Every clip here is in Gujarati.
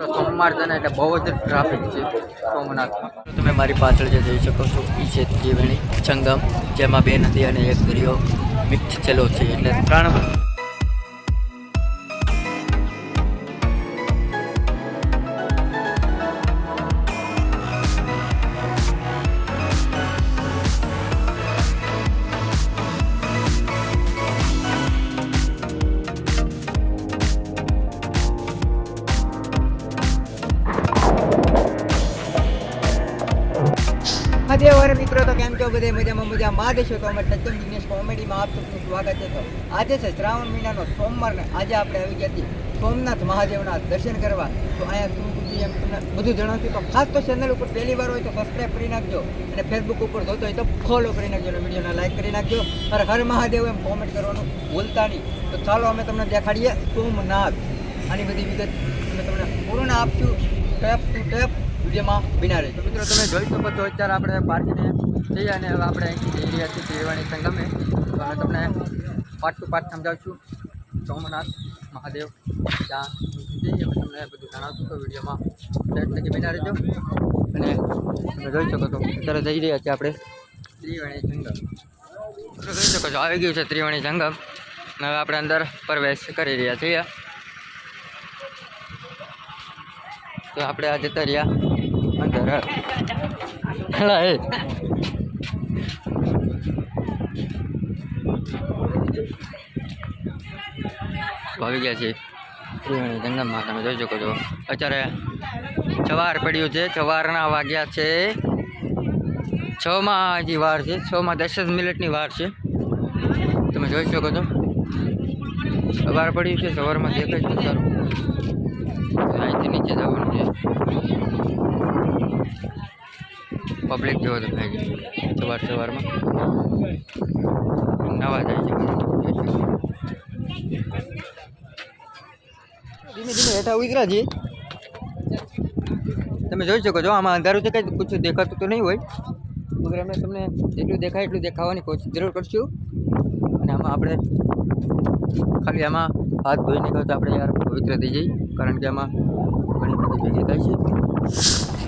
સોમવાર છે ને એટલે બહુ જ ટ્રાફિક છે સોમનાથમાં. તમે મારી પાછળ જે જોઈ શકો છો એ છે ત્રિવેણી સંગમ, જેમાં બે નદી અને એક દરિયો મિક્સ થયેલો છે. એટલે ત્રણ મહાદેવ મિત્રો, તો કેમ છો બધે મજામાં દેશો. તો અમે ટચમ બિઝનેસ કોમેડીમાં આપ સૌનું સ્વાગત છે. તો આજે છે શ્રાવણ મહિનાનો સોમવાર ને આજે આપણે આવી ગયા છીએ સોમનાથ મહાદેવના દર્શન કરવા. તો અહીંયા શું છે એમ તમને બધું જણાવશું. તો ખાસ તો ચેનલ ઉપર પહેલી વાર હોય તો સબસ્ક્રાઈબ કરી નાખજો, અને ફેસબુક ઉપર જોતો હોય તો ફોલો કરી નાખજો, અને વિડીયોને લાઈક કરી નાખજો. અને હર મહાદેવ એમ કોમેન્ટ કરવાનું ભૂલતા નહીં. તો ચાલો અમે તમને દેખાડીએ સોમનાથ. આની બધી વિગત અમે તમને પૂર્ણ આપશું ટેપ ટુ ટેપ વિડીયોમાં બિના રહે. તો મિત્રો તમે જોઈ શકો છો અત્યારે આપણે પાર્કીને જઈએ અને હવે આપણે અહીંથી જઈ રહ્યા છીએ ત્રિવેણી સંગમે. તો અમે તમને પાર્ટ ટુ પાર્ટ સમજાવશું સોમનાથ મહાદેવ ત્યાં જઈએ અમે તમને બધું જણાવશું. તો વિડીયોમાં લગી બિના રહેજો. અને તમે જોઈ શકો છો અત્યારે જઈ રહ્યા છીએ આપણે ત્રિવેણી સંગમ. તમે જોઈ શકો છો આવી ગયું છે ત્રિવેણી સંગમ, અને હવે આપણે અંદર પ્રવેશ કરી રહ્યા છીએ. તો આપણે આ જતા રહ્યા અંદર. આવી ગયા છે ત્રિવેણી સંગમમાં. તમે જોઈ શકો છો અત્યારે સવાર પડ્યું છે. સવારના વાગ્યા છે 6 હજી વાર છે. 6 10 જ મિનિટની વાર છે. તમે જોઈ શકો છો સવાર પડ્યું છે. સવારમાં દેખાય છે સારું. અહીંથી નીચે જવાનું છે. પબ્લિક જેવો દેખાય છે સવારમાં નવા જાય છે. ધીમે ધીમે હેઠા ઉતરા છે. તમે જોઈ શકો છો આમાં અંધારું છે, કંઈ કુછ દેખાતું તો નહીં હોય, મગર અમે તમને જેટલું દેખાય એટલું દેખાવાની કોશિશ જરૂર કરશું. અને આમાં આપણે ખાલી આમાં હાથ ધોઈ નીકળો તો આપણે યાર પવિત્ર થઈ જઈએ, કારણ કે આમાં ઘણી બધી ભેગી થાય છે.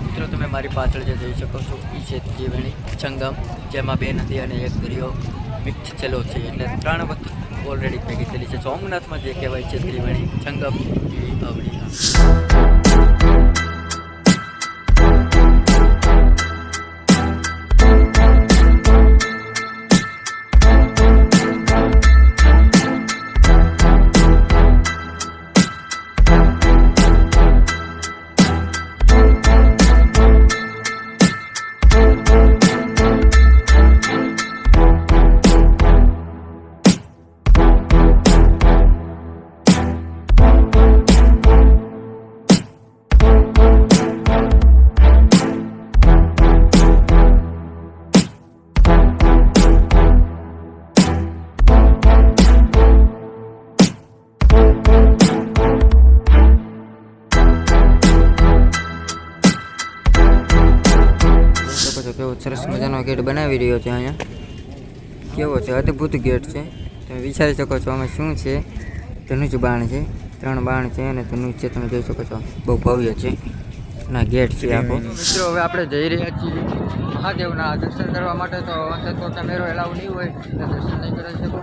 મિત્રો તમે મારી પાછળ જે જોઈ શકો છો એ છે ત્રિવેણી સંગમ, જેમાં બે નદી અને એક દરિયો મિક્સ થયેલો છે. એટલે 3 વખત ઓલરેડી ભેગી થયેલી છે. સોમનાથમાં જે કહેવાય છે ત્રિવેણી સંગમ એ આવડી. કેવો સરસ મજાનો ગેટ બનાવી રહ્યો છે. અહીંયા કેવો છે, અદ્ભુત ગેટ છે. તમે વિચારી શકો છો આમાં શું છે. ધનુષ બાણ છે, 3 બાણ છે અને ધનુષ છે. તમે જોઈ શકો છો બહુ ભવ્ય છે ના ગેટ છે આખો. મિત્રો હવે આપણે જઈ રહ્યા છીએ મહાદેવના દર્શન કરવા માટે. તો અંદર તો કેમેરો એલાવ નહીં હોય એટલે દર્શન નહીં કરી શકો,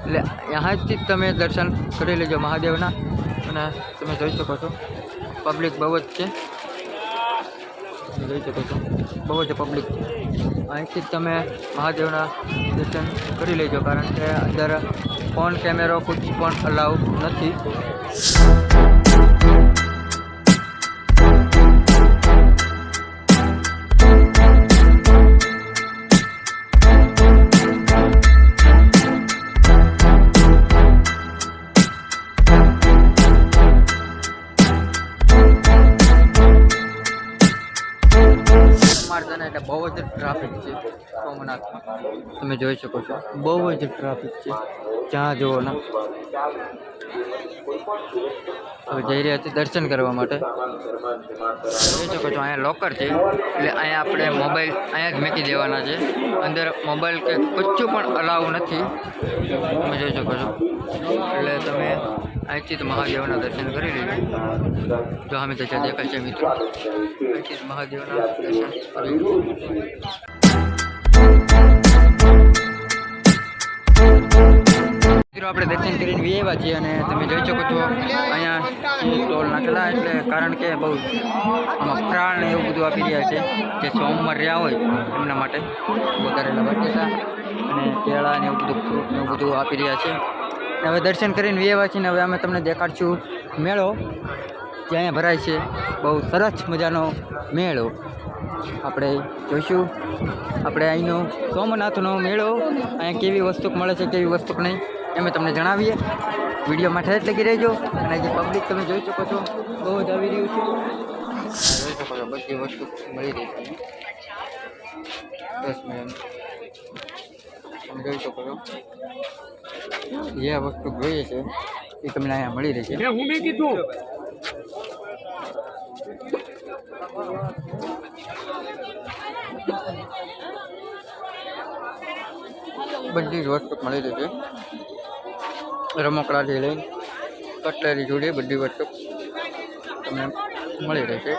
એટલે અહીંયાથી જ તમે દર્શન કરી લેજો મહાદેવના. અને તમે જોઈ શકો છો પબ્લિક બહુ જ છે. જોઈ શકો છો બહુ જ પબ્લિક છે. અહીંથી જ તમે મહાદેવના દર્શન કરી લેજો, કારણ કે અંદર ફોન કેમેરો કુછ પણ અલાઉ નથી. એટલે બહુ જ ટ્રાફિક છે સોમનાથમાં. તમે જોઈ શકો છો બહુ જ ટ્રાફિક છે જ્યાં જુઓ ને. હવે જઈ રહ્યા છીએ દર્શન કરવા માટે. જોઈ શકો છો અહીંયા લોકર છે, એટલે અહીંયા આપણે મોબાઈલ અહીંયા જ મૂકી દેવાના છે. અંદર મોબાઈલ કે કશું પણ અલાઉ નથી. તમે જોઈ શકો છો. એટલે તમે અહીંથી તો મહાદેવના દર્શન કરી લેજો. જો અમે તો જ્યાં દેખાય છે મિત્રો, અહીંથી જ મહાદેવના દર્શન કરી લેજો. મિત્રો આપણે દર્શન કરીને વી આવ્યા છીએ અને તમે જોઈ શકો છો અહીંયા સ્ટોલ નાખેલા, એટલે કારણ કે બહુ આમાં ફરાળ ને એવું બધું આપી રહ્યા છે જે સોમવાર રહ્યા હોય એમના માટે. વધારેલા બટેટા અને કેળા ને એવું બધું ફ્રૂટ ને એવું બધું આપી રહ્યા છે. હવે દર્શન કરીને વી આવ્યા છીએ ને હવે અમે તમને દેખાડશું મેળો જે અહીંયા ભરાય છે. બહુ સરસ મજાનો મેળો આપણે જોઈશું. આપણે અહીંનો સોમનાથનો મેળો, અહીંયા કેવી વસ્તુ મળે છે કેવી વસ્તુ નહીં અમે તમને જણાવીએ. વિડીયો માટે જ લગી રહેજો. અને જે પબ્લિક તમે જોઈ શકો છો બહુ જ આવી રહ્યું છે. જોઈ શકો છો બધી વસ્તુ મળી રહી છે. બસ મેમ તમે જોઈ શકો છો જે વસ્તુ જોઈએ છે એ તમને અહીંયા મળી રહી છે. હું મેં કીધું બધી જ વસ્તુ મળી રહી છે. રમકડાથી લઈને કટલેરી જોડે બધી વસ્તુ તમને મળી રહેશે.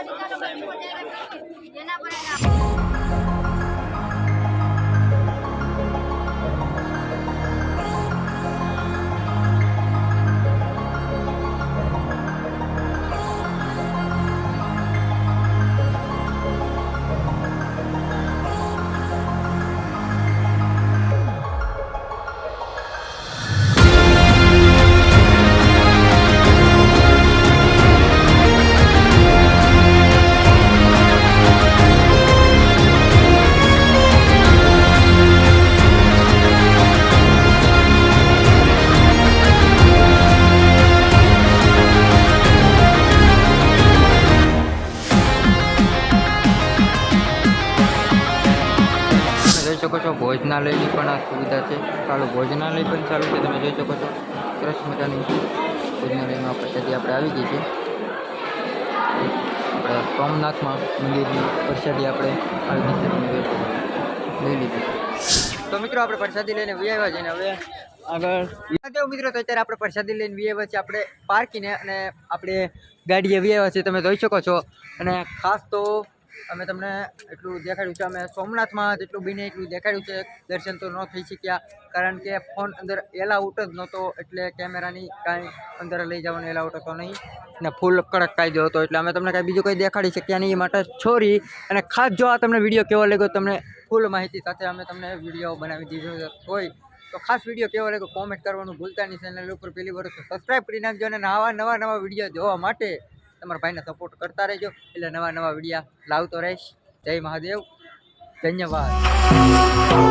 જોઈ શકો છો ભોજનાલયની પણ આ સુવિધા છે. ચાલુ ભોજનાલય પણ ચાલુ છે. તમે જોઈ શકો છો સરસ મજાની ભોજનાલયમાં પ્રસાદી આપણે આવી ગઈ છે. આપણે સોમનાથમાં મંદિરની પ્રસાદી આપણે આવી ગઈ છે. તમે જોઈ શકો લઈ લીધી. તો મિત્રો આપણે પ્રસાદી લઈને વી આવ્યા છીએ ને હવે આગળ મિત્રો તો અત્યારે આપણે પ્રસાદી લઈને વી આવ્યા છીએ આપણે પાર્કીને, અને આપણે ગાડીએ વી આવ્યા છીએ તમે જોઈ શકો છો. અને ખાસ તો અમે તમને એટલું દેખાડ્યું છે, અમે સોમનાથમાં જેટલું બને એટલું દેખાડ્યું છે. દર્શન તો ન થઈ શક્યા કારણ કે ફોન અંદર એલાઉટ જ નહોતો, એટલે કેમેરાની કાંઈ અંદર લઈ જવાનો એલાઉટ હતો નહીં ને ફૂલ કડક કાયદો હતો, એટલે અમે તમને કાંઈ બીજું કંઈ દેખાડી શક્યા નહીં. એ માટે છોરી. અને ખાસ જો આ તમને વિડીયો કેવો લાગ્યો, તમને ફૂલ માહિતી સાથે અમે તમને વિડીયો બનાવી દીધો હોય તો ખાસ વિડીયો કેવો લાગ્યો કોમેન્ટ કરવાનું ભૂલતા નહીં. ચેનલ ઉપર પહેલી વાર સબસ્ક્રાઈબ કરી નાખજો અને નવા વિડીયો જોવા માટે તમારા ભાઈને સપોર્ટ કરતા રહેજો, એટલે નવા વિડીયા લાવતો રહીશ. જય મહાદેવ, ધન્યવાદ.